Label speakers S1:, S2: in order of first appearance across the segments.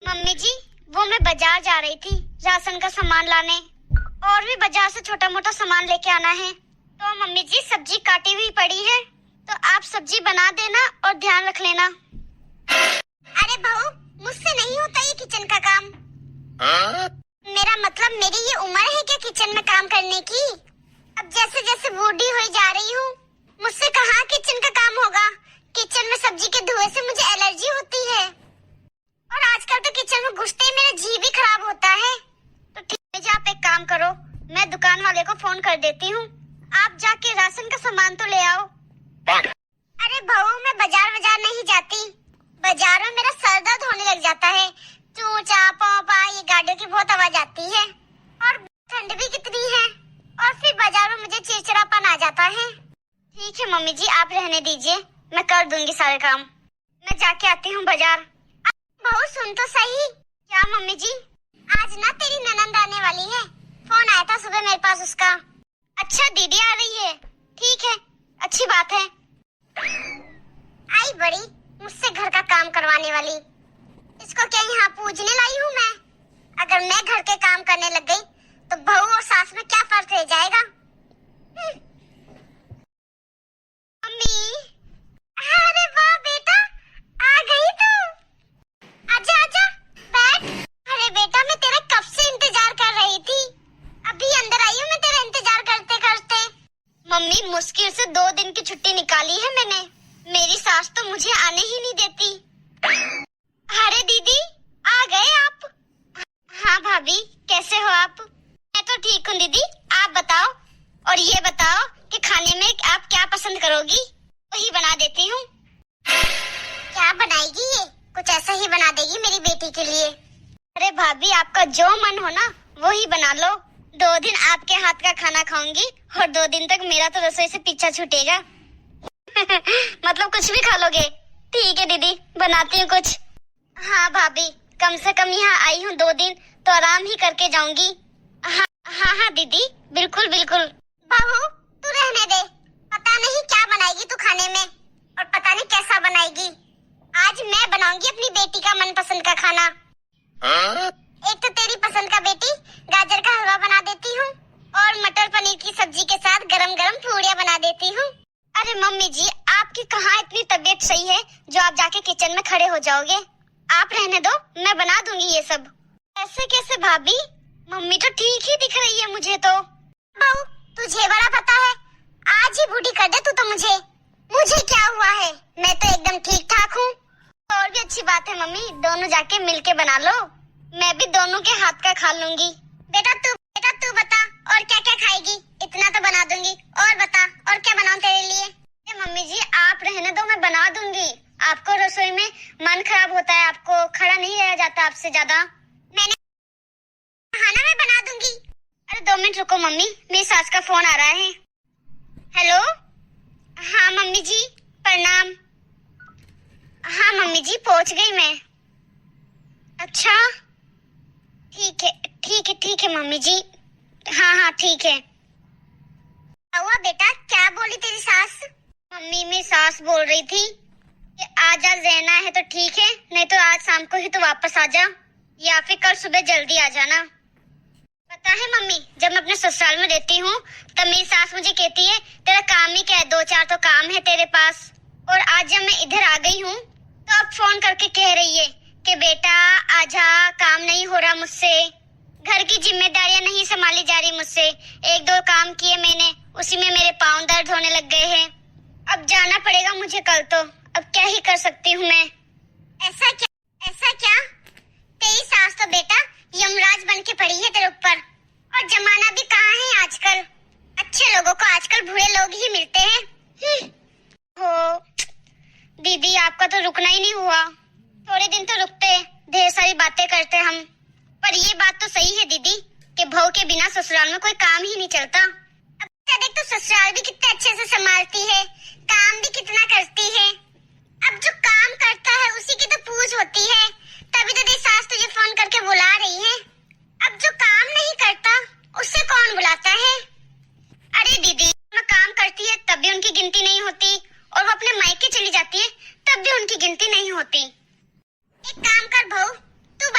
S1: Mummy जी, वो मैं बाजार जा रही थी राशन का सामान लाने, और भी बाजार से छोटा मोटा सामान लेके आना है। तो मम्मी जी सब्जी काटी हुई पड़ी है, तो आप सब्जी बना देना और ध्यान रख लेना। अरे बहू, मुझसे नहीं होता ये किचन का काम। मेरा मतलब मेरी ये उम्र है क्या किचन में काम करने की? अब जैसे जैसे बूढ़ी हुई जा रही हूँ, मुझसे कहाँ किचन का काम होगा। किचन में सब्जी के धुएं से मुझे एलर्जी होती है, और आजकल तो किचन में घुसते ही मेरा जी भी खराब होता है। तो ठीक है, आप एक काम करो, मैं दुकान वाले को फोन कर देती हूँ, आप जाके राशन का सामान तो ले आओ। अरे बहू, मैं बाजार नहीं जाती। बाजार में मेरा सर दर्द होने लग जाता है। चू चा पौ पा ये गाड़ियों की बहुत आवाज आती है, और ठंड भी कितनी है, और फिर बाजार में मुझे चिड़चिड़ापन आ जाता है। ठीक है मम्मी जी, आप रहने दीजिए, मैं कर दूंगी सारे काम। मैं जाके आती हूँ बाजार। बहू सुन तो सही। क्या मम्मी जी? आज ना तेरी ननंद आने वाली है, फोन आया था सुबह मेरे पास उसका। अच्छा, दीदी आ रही है, ठीक है, अच्छी बात है। आई बड़ी मुझसे घर का काम करवाने वाली, इसको क्या यहाँ पूजने लाई हूँ मैं? अगर मैं घर के काम करने लग गई तो बहू और सास में क्या फर्क रह जाएगा? मम्मी, अरे वाह बेटा, आ गई तू। आजा आजा, बैठ। अरे बेटा, मैं तेरा कब से इंतजार कर रही थी, अभी अंदर आई हूँ मैं तेरा इंतजार करते करते। मम्मी, मुश्किल से 2 दिन की छुट्टी निकाली है मैंने, मेरी सास तो मुझे आने ही नहीं देती। अरे दीदी, आ गए आप? हाँ भाभी, कैसे हो आप? मैं तो ठीक हूँ दीदी, आप बताओ। और ये बताओ कि खाने में आप क्या पसंद करोगी, वही बना देती हूँ। क्या बनाएगी ये? कुछ ऐसा ही बना देगी मेरी बेटी के लिए। अरे भाभी, आपका जो मन हो ना वही बना लो। 2 दिन आपके हाथ का खाना खाऊंगी, और 2 दिन तक मेरा तो रसोई से पीछा छूटेगा। मतलब कुछ भी खा लोगे? ठीक है दीदी, बनाती हूँ कुछ। हाँ भाभी, कम से कम यहाँ आई हूँ 2 दिन, तो आराम ही करके जाऊंगी। हाँ हाँ हाँ दीदी, बिल्कुल बिल्कुल। बहू, तू रहने दे, पता नहीं क्या बनाएगी तू खाने में, और पता नहीं कैसा बनाएगी। आज मैं बनाऊंगी अपनी बेटी का मनपसंद का खाना। एक तो तेरी पसंद का बेटी गाजर का हलवा बना देती हूँ, और मटर पनीर की सब्जी के साथ गरम गरम पूड़ियाँ बना देती हूँ। अरे मम्मी जी, आपकी कहाँ इतनी तबीयत सही है जो आप जाके किचन में खड़े हो जाओगे? आप रहने दो, मैं बना दूंगी ये सब। ऐसे कैसे भाभी? मम्मी तो ठीक ही दिख रही है मुझे तो। बहू, तुझे बड़ा पता है, आज ही बूढ़ी कर दे तू तो मुझे। मुझे क्या हुआ है, मैं तो एकदम ठीक ठाक हूँ। और भी अच्छी बात है मम्मी, दोनों जाके मिलके बना लो, मैं भी दोनों के हाथ का खा लूंगी। बेटा तू बता, और क्या क्या खाएगी? इतना तो बना दूंगी, और बता, और क्या बनाऊं तेरे लिए? मम्मी जी, आप रहने दो, मैं बना दूंगी। आपको रसोई में मन खराब होता है, आपको खड़ा नहीं रहा जाता आपसे ज्यादा। मैंने खाना मैं बना दूंगी। अरे 2 मिनट रुको मम्मी, मेरी सास का फोन आ रहा है। हेलो, हाँ मम्मी जी, प्रणाम। हाँ मम्मी जी, पहुंच गई मैं। अच्छा, ठीक है मम्मी जी, हाँ ठीक है। हुआ बेटा, क्या बोली तेरी सास? मम्मी, मेरी सास बोल रही थी कि आज रहना है तो ठीक है, नहीं तो आज शाम को ही तो वापस आ जा, या फिर कल सुबह जल्दी आ जाना। पता है मम्मी, जब मैं अपने ससुराल में रहती हूँ तब मेरी सास मुझे कहती है तेरा काम ही क्या है, 2-4 तो काम है तेरे पास। और आज जब मैं इधर आ गई हूँ तो अब फोन करके कह रही है कि बेटा आजा, काम नहीं हो रहा मुझसे, घर की जिम्मेदारियां नहीं संभाली जा रही मुझसे। 1-2 काम किए मैंने, उसी में मेरे पाँव दर्द होने लग गए हैं। अब जाना पड़ेगा मुझे कल, तो अब क्या ही कर सकती हूँ मैं। ऐसा क्या? तेरी सास तो बेटा यमराज बन के पड़ी है तेरे ऊपर, और जमाना भी कहाँ है आजकल, अच्छे लोगों को आजकल बुरे लोग ही मिलते हैं। हो दीदी, आपका तो रुकना ही नहीं हुआ, थोड़े दिन तो रुकते, ढेर सारी बातें करते हम। पर ये बात तो सही है दीदी कि बहू के बिना ससुराल में कोई काम ही नहीं चलता। अब देख तो ससुराल भी कितने अच्छे से संभालती है, काम भी कितना करती है। अब जो काम करता है उसी की तो पूछ होती है, तभी तो तेरी सास तुझे फोन करके बुला रही है। अब जो काम नहीं करता उससे कौन बुलाता है? अरे दीदी, वो काम करती है तब भी उनकी गिनती नहीं होती, और वो अपने मायके चली जाती है तब भी उनकी गिनती नहीं होती। एक काम कर बहू, तू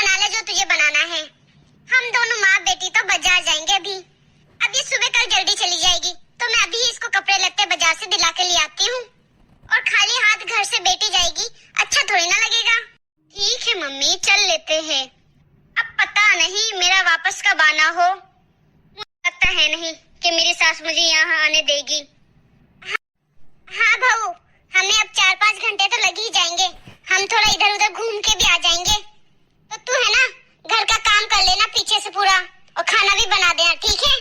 S1: मम्मी चल लेते हैं। अब पता नहीं मेरा वापस कब आना हो। मुझे लगता है नहीं कि मेरी सास मुझे यहाँ आने देगी। हाँ बहू, हमें अब 4-5 घंटे तो लग ही जाएंगे। हम थोड़ा इधर उधर घूम के भी आ जाएंगे। तो तू है ना, घर का काम कर लेना पीछे से पूरा, और खाना भी बना देना, ठीक है?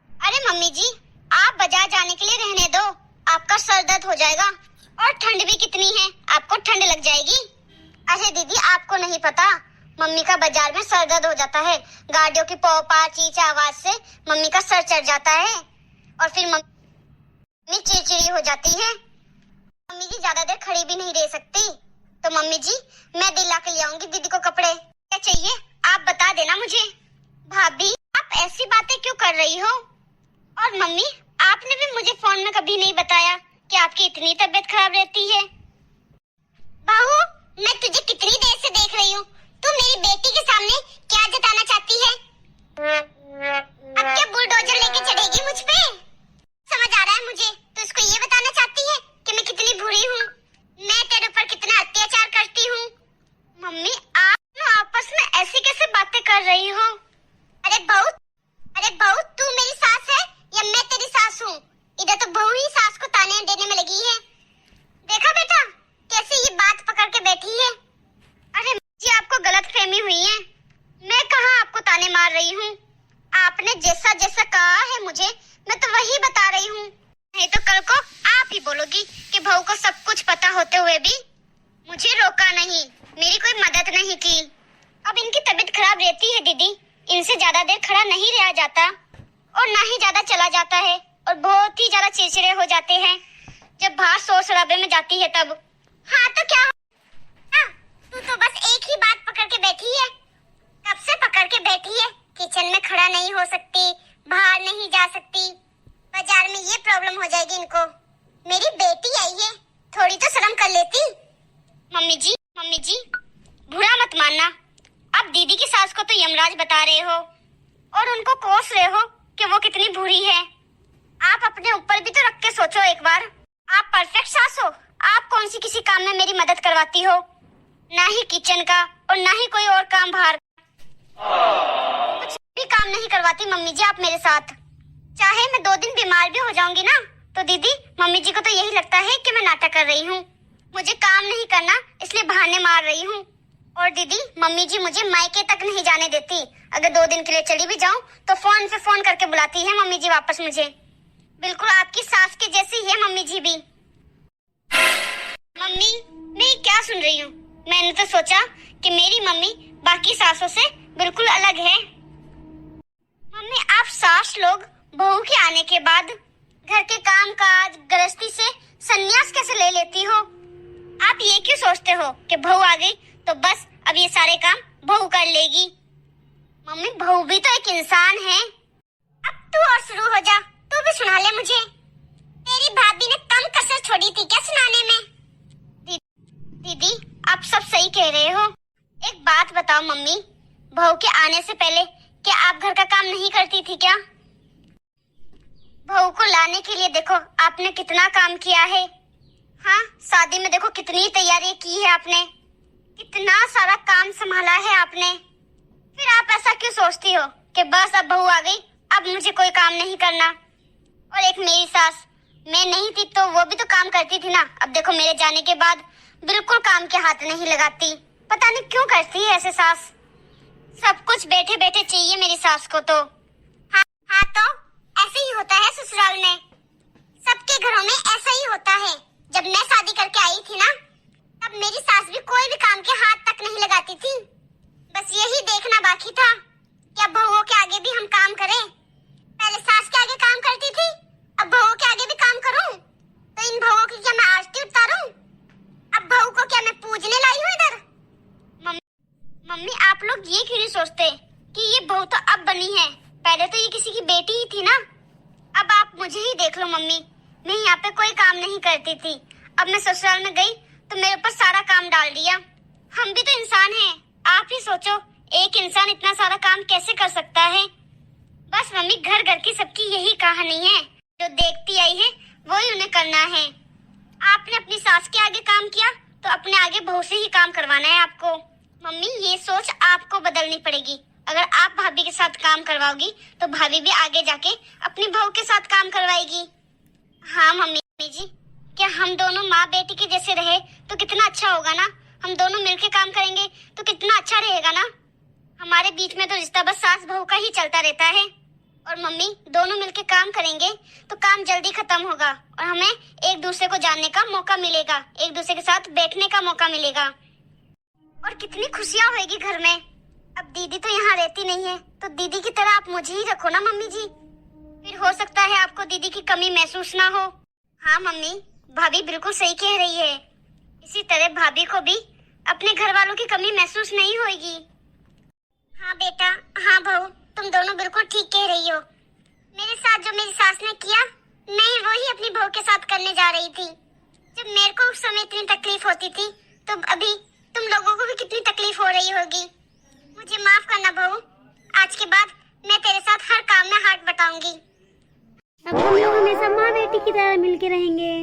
S1: अरे मम्मी जी, आप बाजार जाने के लिए रहने दो, आपका सर दर्द हो जाएगा और ठंड भी कितनी है, आपको ठंड लग जाएगी। अरे दीदी, आपको नहीं पता, मम्मी का बाजार में सर दर्द हो जाता है। गाड़ियों की पौ पा चीच आवाज से मम्मी का सर चढ़ जाता है और फिर मम्मी चिड़चिड़ी हो जाती है। मम्मी जी ज्यादा देर खड़ी भी नहीं रह सकती। तो मम्मी जी, मैं दिला के ले आऊंगी दीदी को कपड़े। क्या चाहिए आप बता देना मुझे। भाभी, आप ऐसी बातें क्यों कर रही हो? और मम्मी, आपने भी मुझे फोन में कभी नहीं बताया कि आपकी इतनी तबीयत खराब रहती है। बहू, मैं तुझे कितनी देर से देख रही हूँ। तू मेरी बेटी के सामने क्या जताना चाहती है? अब क्या बुलडोजर लेके चढ़ेगी मुझ पे? समझ आ रहा है मुझे। तो इसको ये बताना चाहती है कि मैं कितनी बुरी हूँ, मैं तेरे ऊपर कितना अत्याचार करती हूँ। मम्मी, आप आपस में ऐसी कैसे बातें कर रही हो? अरे बहू, तू मेरी सास है या मैं तेरी सास हूँ? इधर तो बहू ही सास को ताने देने में लगी है। देखा बेटा, कैसे ये बात पकड़ के बैठी है। अरे जी, आपको गलतफहमी हुई है। मैं कहाँ आपको ताने मार रही हूँ। आपने जैसा जैसा कहा है मुझे, मैं तो वही बता रही हूँ। नहीं तो कल को आप ही बोलोगी कि बहू को सब कुछ पता होते हुए भी मुझे रोका नहीं, मेरी कोई मदद नहीं की। अब इनकी तबीयत खराब रहती है दीदी, इनसे ज्यादा देर खड़ा नहीं रहा जाता और ना ही ज्यादा चला जाता है, और बहुत ही ज्यादा चिड़चिड़े हो जाते हैं जब बाहर शोर शराबे में जाती है तब। हाँ तो क्या? हाँ, तू तो बस एक ही बात पकड़ के बैठी है। कब से पकड़ के बैठी है? किचन में खड़ा नहीं हो सकती, बाहर नहीं जा सकती, बाजार में ये प्रॉब्लम हो जाएगी इनको। मेरी बेटी आई है, थोड़ी तो शर्म कर लेती। मम्मी जी, बुरा मत मानना। अब दीदी की सास को तो यमराज बता रहे हो और उनको कोस रहे हो कि वो कितनी बुरी है। आप अपने ऊपर भी तो रख के सोचो एक बार। आप परफेक्ट सास हो, आप कौन सी किसी काम में मेरी मदद करवाती हो? ना ही किचन का और ना ही कोई और काम बाहर कुछ भी काम नहीं करवाती मम्मी जी आप मेरे साथ। चाहे मैं 2 दिन बीमार भी हो जाऊंगी ना, तो दीदी मम्मी जी को तो यही लगता है कि मैं नाटक कर रही हूँ, मुझे काम नहीं करना इसलिए बहाने मार रही हूँ। और दीदी, मम्मी जी मुझे मायके तक नहीं जाने देती। अगर 2 दिन के लिए चली भी जाऊँ तो फोन पे फोन करके बुलाती है मम्मी जी वापस मुझे। बिल्कुल आपकी सास के जैसी है मम्मी जी भी। मम्मी, मैं क्या सुन रही हूँ? मैंने तो सोचा कि मेरी मम्मी बाकी सासों से बिल्कुल अलग है। मम्मी, आप सास लोग बहू के आने के बाद घर के काम काज गृहस्थी से संन्यास कैसे ले लेती हो? आप ये क्यों सोचते हो कि बहू आ गई तो बस अब ये सारे काम बहू कर लेगी? मम्मी, बहू भी तो एक इंसान है। अब तू और शुरू हो जा, तू भी सुना ले मुझे। तेरी भाभी ने कम कसर छोड़ी थी क्या सुनाने में? दीदी, आप सब सही कह रहे हो। एक बात बताओ मम्मी, बहू के आने से पहले क्या आप घर का काम नहीं करती थी क्या? बहू को लाने के लिए देखो आपने कितना काम किया है। हाँ, शादी में देखो कितनी तैयारी की है आपने, कितना सारा काम संभाला है आपने। फिर आप ऐसा क्यों सोचती हो कि बस अब बहू आ गई, अब मुझे कोई काम नहीं करना? और एक मेरी सास, मैं नहीं थी तो वो भी तो काम करती थी ना। अब देखो मेरे जाने के बाद बिल्कुल काम के हाथ नहीं लगाती। पता नहीं क्यों करती है ऐसे सास। सब कुछ बैठे बैठे चाहिए मेरी सास को तो। हाँ तो ऐसे ही होता है ससुराल में, सबके घरों में ऐसा ही होता है। जब मैं शादी करके आई थी ना, तब मेरी सास भी कोई भी काम के हाथ तक नहीं लगाती थी। बस यही देखना बाकी था कि अब बहुओं के आगे भी हम काम करें। पहले सास के आगे काम करती थी, अब बहुओं के आगे भी काम करूं? तो इन बहुओं की क्या मैं आरती उतारूं? अब बहू को क्या मैं पूजने लाई हूँ इधर? मम्मी, आप लोग ये क्यों नहीं सोचते कि ये बहू तो अब बनी है, पहले तो ये किसी की बेटी ही थी ना। अब आप मुझे ही देख लो मम्मी, मैं यहाँ पे कोई काम नहीं करती थी, अब मैं ससुराल में गई तो मेरे ऊपर सारा काम डाल दिया। हम भी तो इंसान हैं, आप ही सोचो एक इंसान इतना सारा काम कैसे कर सकता है? बस मम्मी, घर घर की सबकी यही कहानी है, जो देखती आई है वही उन्हें करना है। आपने अपनी सास के आगे काम किया तो अपने आगे बहू से ही काम करवाना है आपको। मम्मी, बदलनी पड़ेगी। अगर आप भाभी के साथ काम करवाओगी तो भाभी भी आगे जाके अपनी बहू के साथ काम करवाएगी। हाँ मम्मी जी, क्या हम दोनों माँ बेटी के जैसे रहे तो कितना अच्छा होगा ना। हम दोनों मिलके काम करेंगे तो कितना अच्छा रहेगा ना। हमारे बीच में तो रिश्ता बस सास बहू का ही चलता रहता है। और मम्मी, दोनों मिलके काम करेंगे तो काम जल्दी खत्म होगा और हमें एक दूसरे को जानने का मौका मिलेगा, एक दूसरे के साथ बैठने का मौका मिलेगा और कितनी खुशियाँ होगी घर में। अब दीदी तो यहाँ रहती नहीं है तो दीदी की तरह आप मुझे ही रखो ना मम्मी जी, फिर हो सकता है आपको दीदी की कमी महसूस ना हो। हाँ मम्मी, भाभी बिल्कुल सही कह रही है। इसी तरह भाभी को भी अपने घर वालों की कमी महसूस नहीं होगी। हाँ बेटा, हाँ बहू, तुम दोनों बिल्कुल ठीक कह रही हो। मेरे साथ जो मेरी सास ने किया, मैं वही अपनी बहू के साथ करने जा रही थी। जब मेरे को उस समय इतनी तकलीफ होती थी तो अभी तुम लोगों को भी कितनी तकलीफ हो रही होगी। मुझे माफ करना बहू, आज के बाद मैं तेरे साथ हर काम में हाथ बटाऊंगी।
S2: अब हम लोग हमेशा माँ बेटी की तरह मिलके रहेंगे।